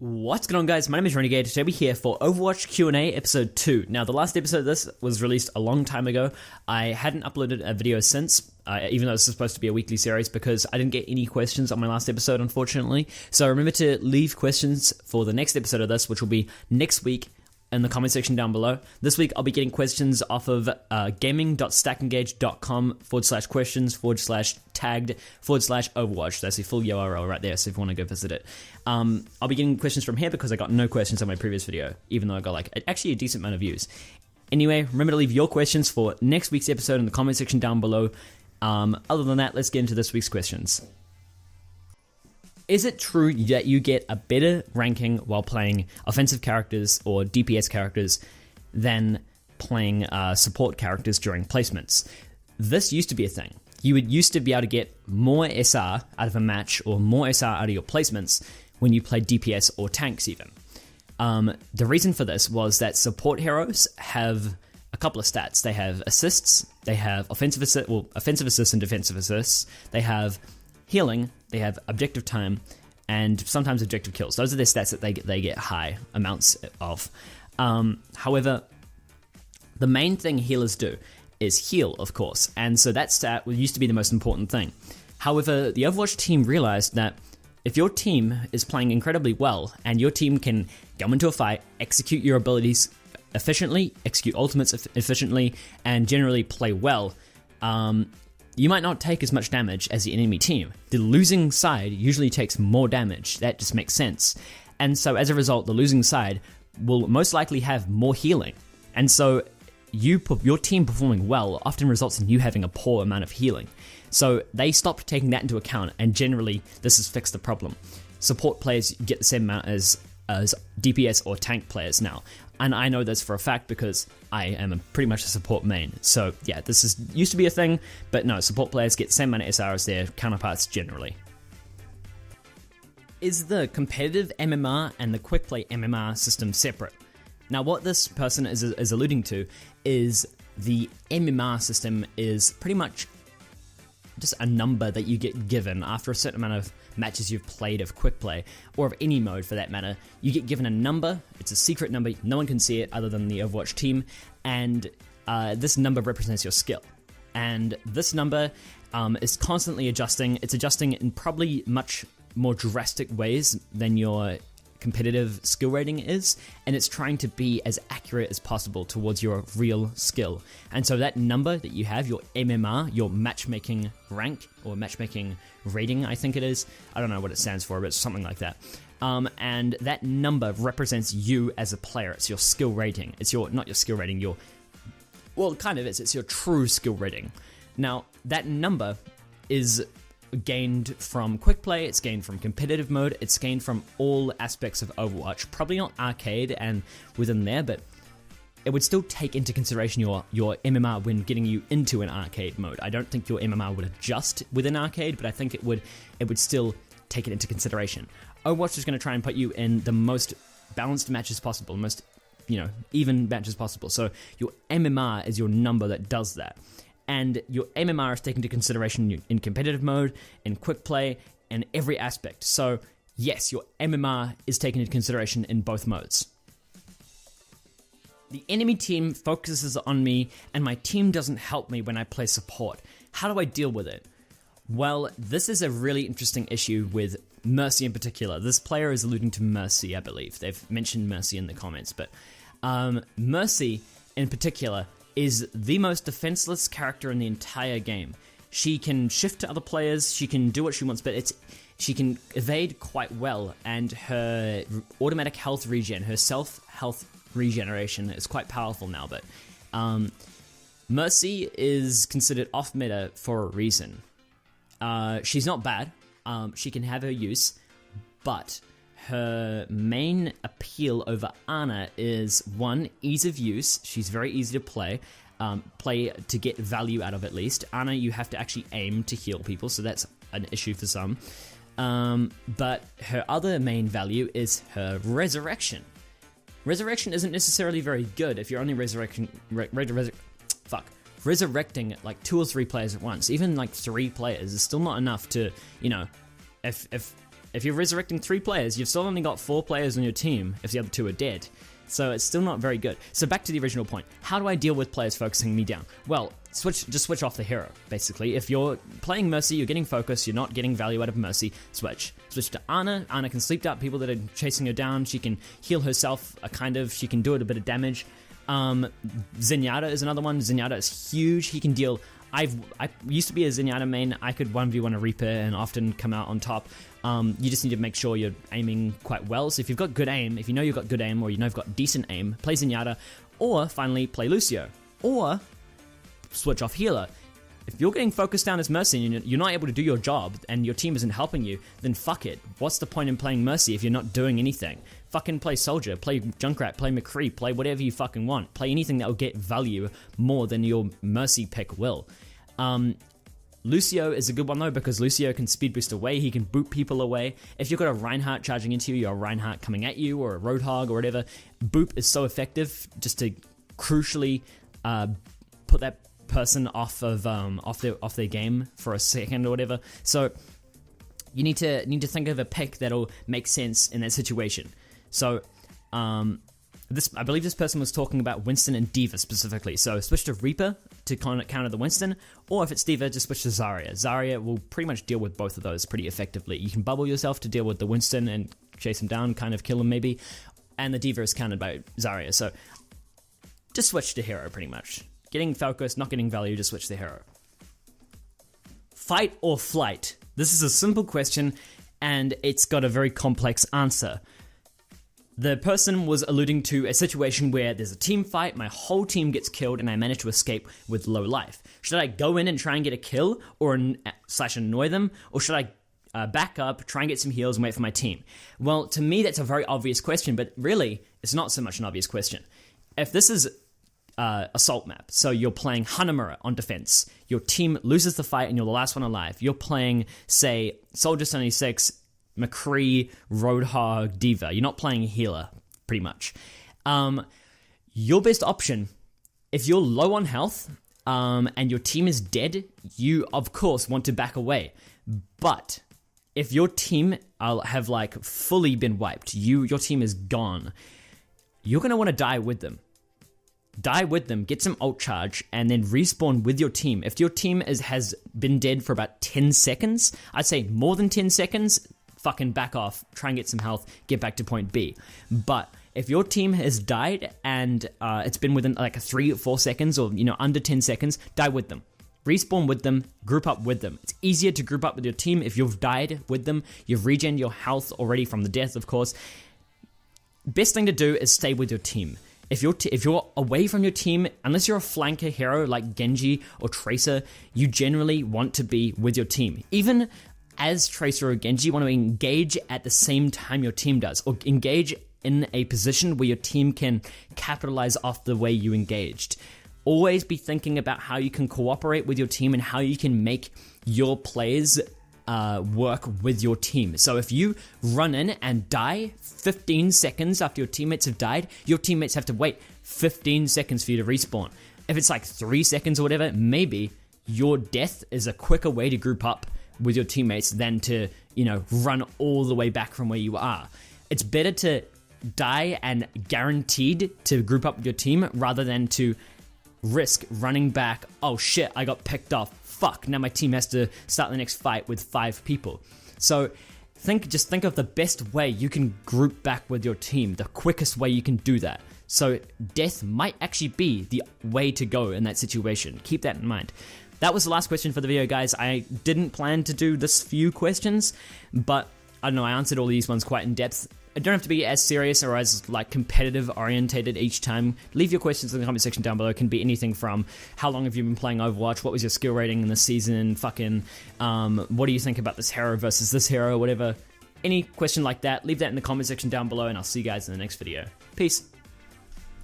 What's going on, guys? My name is Renegade. Today we're here for Overwatch Q&A episode 2. Now, the last episode of this was released a long time ago. I hadn't uploaded a video since, even though this is supposed to be a weekly series, because I didn't get any questions on my last episode, unfortunately. So remember to leave questions for the next episode of this, which will be next week, in the comment section down below. This week I'll be getting questions off of gaming.stackengage.com/questions/tagged/Overwatch. That's the full URL right there, so if you want to go visit it. I'll be getting questions from here because I got no questions on my previous video, even though I got actually a decent amount of views. Anyway, remember to leave your questions for next week's episode in the comment section down below. Other than that, let's get into this week's questions. Is it true that you get a better ranking while playing offensive characters or DPS characters than playing support characters during placements? This used to be a thing. You would used to be able to get more SR out of a match or more SR out of your placements when you played DPS or tanks even. The reason for this was that support heroes have a couple of stats. They have assists, they have offensive assists and defensive assists, they have healing, they have objective time, and sometimes objective kills. Those are their stats that they get high amounts of. However, the main thing healers do is heal, of course, and so that stat used to be the most important thing. However, the Overwatch team realized that if your team is playing incredibly well, and your team can go into a fight, execute your abilities efficiently, execute ultimates efficiently, and generally play well, you might not take as much damage as the enemy team. The losing side usually takes more damage. That just makes sense. And so as a result, the losing side will most likely have more healing. And so your team performing well often results in you having a poor amount of healing. So they stopped taking that into account, and generally this has fixed the problem. Support players get the same amount as DPS or tank players now. And I know this for a fact because I am pretty much a support main. So yeah, this used to be a thing, but no, support players get the same amount of SR as their counterparts generally. Is the competitive MMR and the quick play MMR system separate? Now what this person is alluding to is the MMR system is pretty much just a number that you get given after a certain amount of matches you've played of quick play, or of any mode for that matter. You get given a number. It's a secret number. No one can see it other than the Overwatch team, and this number represents your skill. And this number is constantly adjusting. It's adjusting in probably much more drastic ways than your competitive skill rating is, and it's trying to be as accurate as possible towards your real skill. And so that number that you have, your MMR, your matchmaking rank, or matchmaking rating, I think it is. I don't know what it stands for, but it's something like that. And that number represents you as a player. It's your skill rating. It's not your skill rating, well, it kind of is. It's your true skill rating. Now, that number is gained from quick play, it's gained from competitive mode, it's gained from all aspects of Overwatch. Probably not arcade and within there, but it would still take into consideration your MMR when getting you into an arcade mode. I don't think your MMR would adjust within arcade, but I think it would still take it into consideration. Overwatch is going to try and put you in the most balanced matches possible, most even matches possible. So your MMR is your number that does that. And your MMR is taken into consideration in competitive mode, in quick play, and every aspect. So yes, your MMR is taken into consideration in both modes. The enemy team focuses on me, and my team doesn't help me when I play support. How do I deal with it? Well, this is a really interesting issue with Mercy in particular. This player is alluding to Mercy, I believe. They've mentioned Mercy in the comments, but Mercy in particular is the most defenseless character in the entire game. She can shift to other players, she can do what she wants, but she can evade quite well, and her automatic health regen, her self-health regeneration is quite powerful now, but Mercy is considered off-meta for a reason. She's not bad, she can have her use, but her main appeal over Ana is, one, ease of use. She's very easy to play to get value out of at least. Ana, you have to actually aim to heal people, so that's an issue for some. But her other main value is her resurrection. Resurrection isn't necessarily very good if you're only resurrecting like 2 or 3 players at once. Even like 3 players is still not enough to, if if you're resurrecting 3 players, you've still only got 4 players on your team if the other 2 are dead. So it's still not very good. So back to the original point. How do I deal with players focusing me down? Well, just switch off the hero, basically. If you're playing Mercy, you're getting focus, you're not getting value out of Mercy, switch. Switch to Ana. Ana can sleep dart people that are chasing her down. She can heal herself, she can do it a bit of damage. Zenyatta is another one. Zenyatta is huge. He can deal... I used to be a Zenyatta main. I could 1v1 a Reaper and often come out on top. You just need to make sure you're aiming quite well. So if you've got good aim, if you know you've got good aim, or you know you've got decent aim, play Zenyatta, or finally play Lucio, or switch off healer. If you're getting focused down as Mercy and you're not able to do your job and your team isn't helping you, then fuck it. What's the point in playing Mercy if you're not doing anything? Fucking play Soldier, play Junkrat, play McCree, play whatever you fucking want. Play anything that will get value more than your Mercy pick will. Lucio is a good one though, because Lucio can speed boost away, he can boot people away. If you've got a Reinhardt charging into you, or a Reinhardt coming at you, or a Roadhog or whatever, boop is so effective just to crucially put that person off their game for a second or whatever. So you need to think of a pick that'll make sense in that situation. So I believe this person was talking about Winston and D.Va specifically. So switch to Reaper to counter the Winston, or if it's D.Va, just switch to Zarya. Zarya will pretty much deal with both of those pretty effectively. You can bubble yourself to deal with the Winston and chase him down, kind of kill him maybe, and the D.Va is countered by Zarya. So just switch to hero pretty much. Getting focused, not getting value, just switch to hero. Fight or flight? This is a simple question, and it's got a very complex answer. The person was alluding to a situation where there's a team fight, my whole team gets killed, and I manage to escape with low life. Should I go in and try and get a kill, or / annoy them, or should I back up, try and get some heals, and wait for my team? Well, to me, that's a very obvious question, but really, it's not so much an obvious question. If this is assault map, so you're playing Hanamura on defense, your team loses the fight, and you're the last one alive. You're playing, say, Soldier 76, McCree, Roadhog, D.Va. You're not playing a healer, pretty much. Your best option, if you're low on health and your team is dead, you, of course, want to back away. But if your team have, fully been wiped, your team is gone, you're going to want to die with them. Die with them, get some ult charge, and then respawn with your team. If your team has been dead for about 10 seconds, I'd say more than 10 seconds, fucking back off, try and get some health, get back to point B. But if your team has died and it's been within 3 or 4 seconds, or under 10 seconds, die with them. Respawn with them, group up with them. It's easier to group up with your team if you've died with them, you've regened your health already from the death, of course. Best thing to do is stay with your team. If you're away from your team, unless you're a flanker hero like Genji or Tracer, you generally want to be with your team. Even as Tracer or Genji, you want to engage at the same time your team does, or engage in a position where your team can capitalize off the way you engaged. Always be thinking about how you can cooperate with your team and how you can make your plays work with your team. So if you run in and die 15 seconds after your teammates have died, your teammates have to wait 15 seconds for you to respawn. If it's 3 seconds or whatever, maybe your death is a quicker way to group up with your teammates than to, run all the way back from where you are. It's better to die and guaranteed to group up with your team rather than to risk running back. Oh shit, I got picked off. Fuck, now my team has to start the next fight with 5 people. So just think of the best way you can group back with your team, the quickest way you can do that. So death might actually be the way to go in that situation. Keep that in mind. That was the last question for the video, guys. I didn't plan to do this few questions, but I don't know, I answered all these ones quite in depth. I don't have to be as serious or as competitive orientated each time. Leave your questions in the comment section down below. It can be anything from how long have you been playing Overwatch, what was your skill rating in this season, what do you think about this hero versus this hero, whatever. Any question like that, leave that in the comment section down below, and I'll see you guys in the next video. Peace.